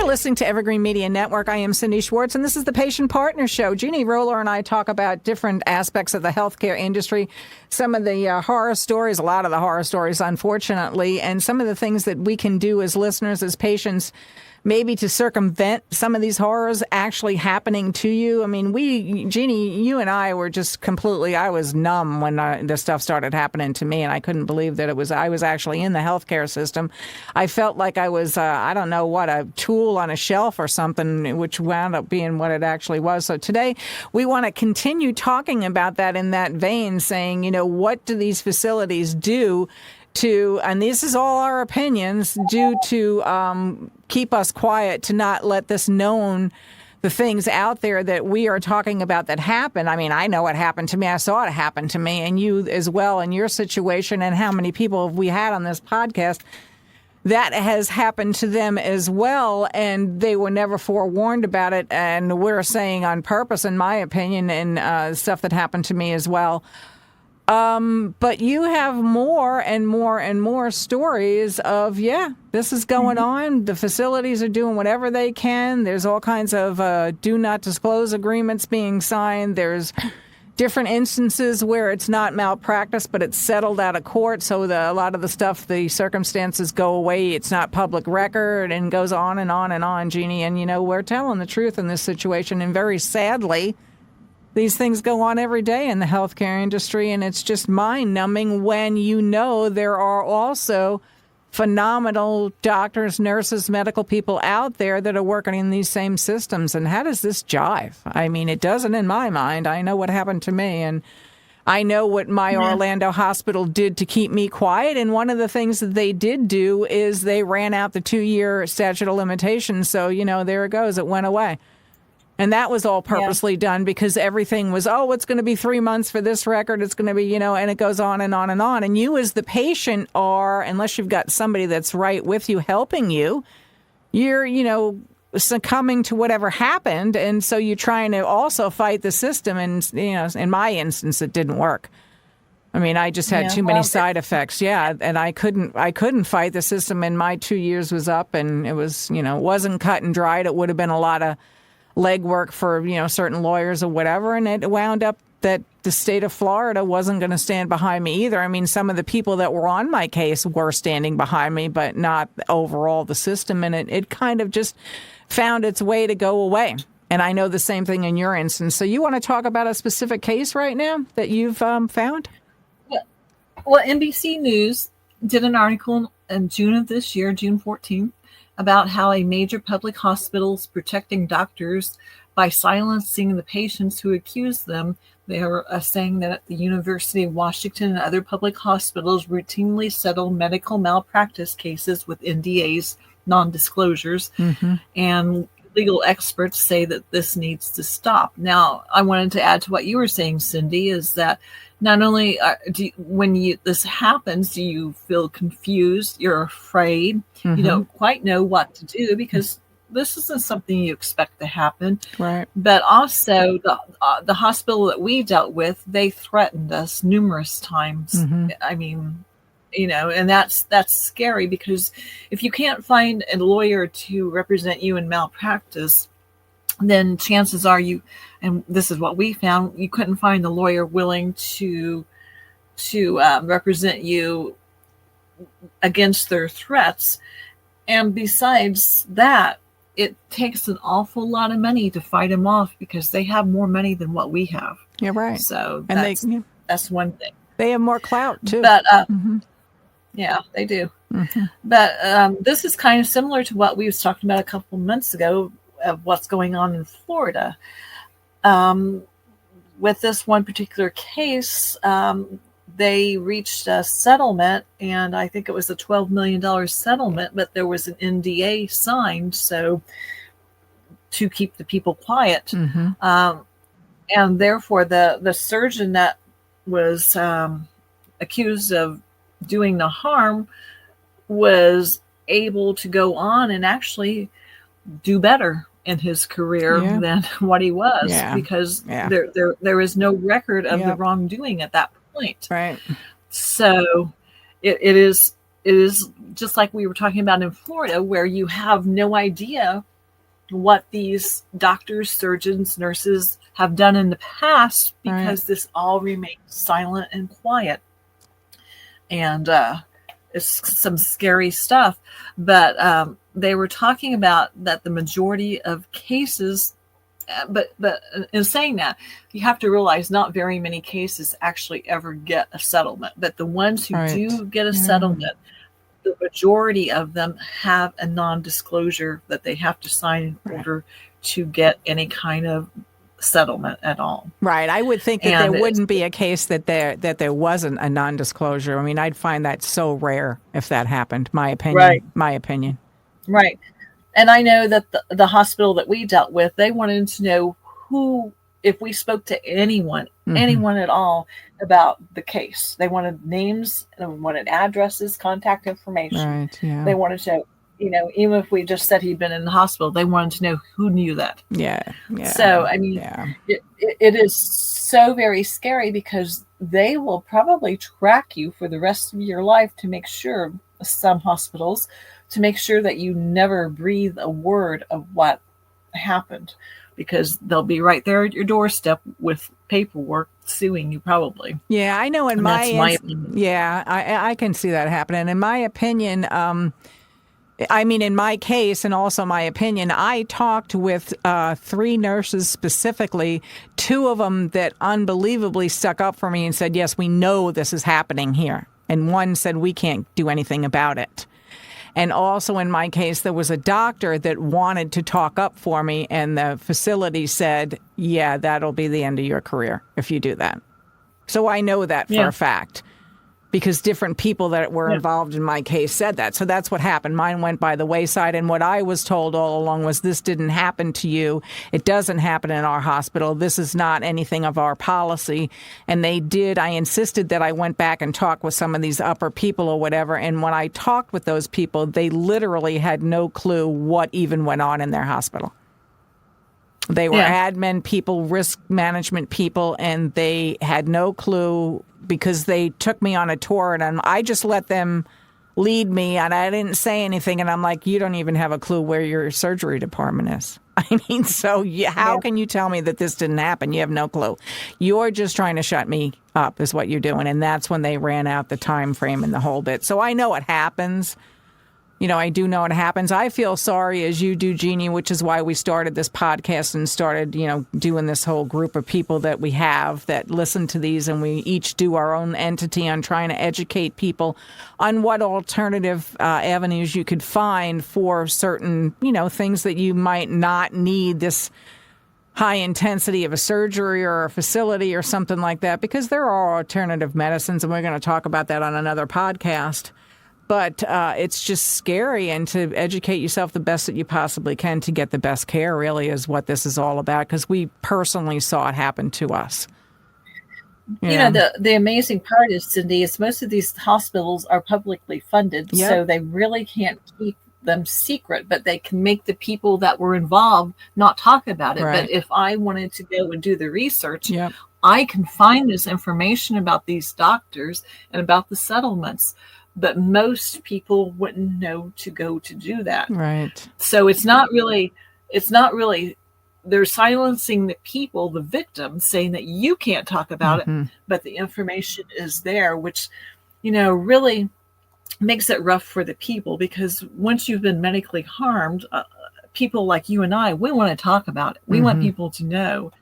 listening to Evergreen Media Network. I am Cindy Schwartz, and this is the Patient Partner Show. Jeannie Roller and I talk about different aspects of the healthcare industry, some of the horror stories, a lot of the horror stories, unfortunately, and some of the things that we can do as listeners, as patients, maybe to circumvent some of these horrors actually happening to you. I mean, Jeannie, you and I were just I was numb when this stuff started happening to me, and I couldn't believe that I was actually in the healthcare system. I felt like I was, I don't know what, a tool on a shelf or something, which wound up being what it actually was. So today, we want to continue talking about that in that vein, saying, what do these facilities do and this is all our opinions, to keep us quiet, to not let this known, the things out there that we are talking about that happen. I mean, I know what happened to me. I saw it happen to me, and you as well in your situation, and how many people have we had on this podcast that has happened to them as well, and they were never forewarned about it. And we're saying on purpose, in my opinion, and stuff that happened to me as well. But you have more and more and more stories of, this is going on. The facilities are doing whatever they can. There's all kinds of do not disclose agreements being signed. There's different instances where it's not malpractice, but it's settled out of court. So a lot of the stuff, the circumstances go away. It's not public record, and goes on and on and on, Jeannie. And, we're telling the truth in this situation. And very sadly, these things go on every day in the healthcare industry, and it's just mind-numbing when there are also phenomenal doctors, nurses, medical people out there that are working in these same systems. And how does this jive? I mean, it doesn't in my mind. I know what happened to me, and I know what my Orlando hospital did to keep me quiet. And one of the things that they did do is they ran out the 2-year statute of limitations. So, there it goes. It went away. And that was all purposely done because everything was, it's going to be 3 months for this record. It's going to be, and it goes on and on and on. And you as the patient are, unless you've got somebody that's right with you helping you, you're, succumbing to whatever happened. And so you're trying to also fight the system. And, in my instance, it didn't work. I mean, I just had too many side effects. Yeah. And I couldn't fight the system. And my 2 years was up, and it was, wasn't cut and dried. It would have been a lot of legwork for, certain lawyers or whatever. And it wound up that the state of Florida wasn't going to stand behind me either. I mean, some of the people that were on my case were standing behind me, but not overall the system. And it kind of just found its way to go away. And I know the same thing in your instance. So you want to talk about a specific case right now that you've found? Yeah. Well, NBC News did an article in June of this year, June 14th, about how a major public hospital is protecting doctors by silencing the patients who accuse them. They are saying that the University of Washington and other public hospitals routinely settle medical malpractice cases with NDAs, non-disclosures, and legal experts say that this needs to stop. Now, I wanted to add to what you were saying, Cindy, is that not only when this happens, do you feel confused, you're afraid, you don't quite know what to do because this isn't something you expect to happen. Right. But also the hospital that we dealt with, they threatened us numerous times. I mean, and that's scary because if you can't find a lawyer to represent you in malpractice, then chances are and this is what we found, you couldn't find a lawyer willing to represent you against their threats. And besides that, it takes an awful lot of money to fight them off because they have more money than what we have. You're right. So that's one thing. They have more clout too. But yeah, they do. But this is kind of similar to what we was talking about a couple months ago of what's going on in Florida. With this one particular case, they reached a settlement, and I think it was a $12 million settlement, but there was an NDA signed, so to keep the people quiet. And therefore, the surgeon that was accused of doing the harm was able to go on and actually do better in his career than what he was because there is no record of the wrongdoing at that point. Right. So it is just like we were talking about in Florida, where you have no idea what these doctors, surgeons, nurses have done in the past, because this all remains silent and quiet. And it's some scary stuff. But they were talking about that the majority of cases, but in saying that, you have to realize not very many cases actually ever get a settlement. But the ones who do get a settlement, the majority of them have a non-disclosure that they have to sign in order to get any kind of settlement at all. Right. I would think that there wouldn't be a case that there wasn't a non-disclosure. I mean, I'd find that so rare if that happened. My opinion. Right. My opinion. Right. And I know that the hospital that we dealt with, they wanted to know who, if we spoke to anyone at all about the case. They wanted names, they wanted addresses, contact information. Right. Yeah. They wanted to know, even if we just said he'd been in the hospital, they wanted to know who knew that. Yeah. Yeah. So, I mean, it is so very scary, because they will probably track you for the rest of your life to make sure, some hospitals, to make sure that you never breathe a word of what happened, because they'll be right there at your doorstep with paperwork suing you probably. Yeah, I know. My opinion. Yeah, I can see that happening. In my opinion, I mean, in my case, and also my opinion, I talked with 3 nurses specifically, 2 of them that unbelievably stuck up for me and said, yes, we know this is happening here. And one said, we can't do anything about it. And also in my case, there was a doctor that wanted to talk up for me, and the facility said, yeah, that'll be the end of your career if you do that. So I know that for a fact, because different people that were involved in my case said that. So that's what happened. Mine went by the wayside. And what I was told all along was, this didn't happen to you. It doesn't happen in our hospital. This is not anything of our policy. And they did. I insisted that I went back and talked with some of these upper people or whatever. And when I talked with those people, they literally had no clue what even went on in their hospital. They were admin people, risk management people, and they had no clue, because they took me on a tour and I just let them lead me, and I didn't say anything. And I'm like, you don't even have a clue where your surgery department is. I mean, so how can you tell me that this didn't happen? You have no clue. You're just trying to shut me up is what you're doing. And that's when they ran out the time frame and the whole bit. So I know it happens. You know, I do know it happens. I feel sorry as you do, Jeannie, which is why we started this podcast and started, doing this whole group of people that we have that listen to these, and we each do our own entity on trying to educate people on what alternative avenues you could find for certain, things that you might not need this high intensity of a surgery or a facility or something like that, because there are alternative medicines, and we're going to talk about that on another podcast. But it's just scary, and to educate yourself the best that you possibly can to get the best care really is what this is all about, because we personally saw it happen to us. The amazing part is, Cindy, is most of these hospitals are publicly funded, so they really can't keep them secret, but they can make the people that were involved not talk about it. Right. But if I wanted to go and do the research, I can find this information about these doctors and about the settlements. But most people wouldn't know to go to do that. Right. So it's not really, they're silencing the people, the victims, saying that you can't talk about it, but the information is there, which, really makes it rough for the people, because once you've been medically harmed, people like you and I, we want to talk about it. We want people to know.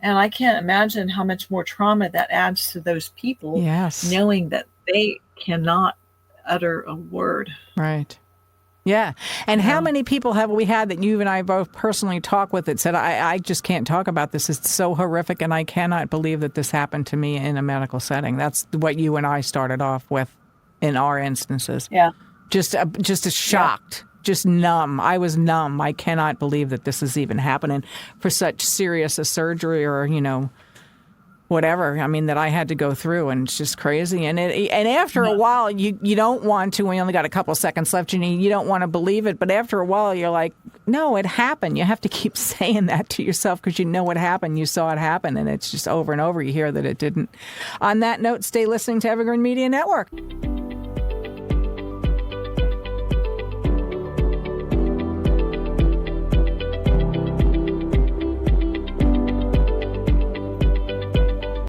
And I can't imagine how much more trauma that adds to those people, knowing that they cannot utter a word. Right. Yeah. And how many people have we had that you and I both personally talked with that said, I just can't talk about this. It's so horrific, and I cannot believe that this happened to me in a medical setting. That's what you and I started off with in our instances. Yeah. Just shocked, just numb. I was numb. I cannot believe that this is even happening for such serious a surgery or, whatever, that I had to go through, and it's just crazy. And after a while, you don't want to, we only got a couple seconds left, you don't want to believe it, but after a while, you're like, no, it happened. You have to keep saying that to yourself, because you know what happened. You saw it happen, and it's just over and over. You hear that it didn't. On that note, stay listening to Evergreen Media Network.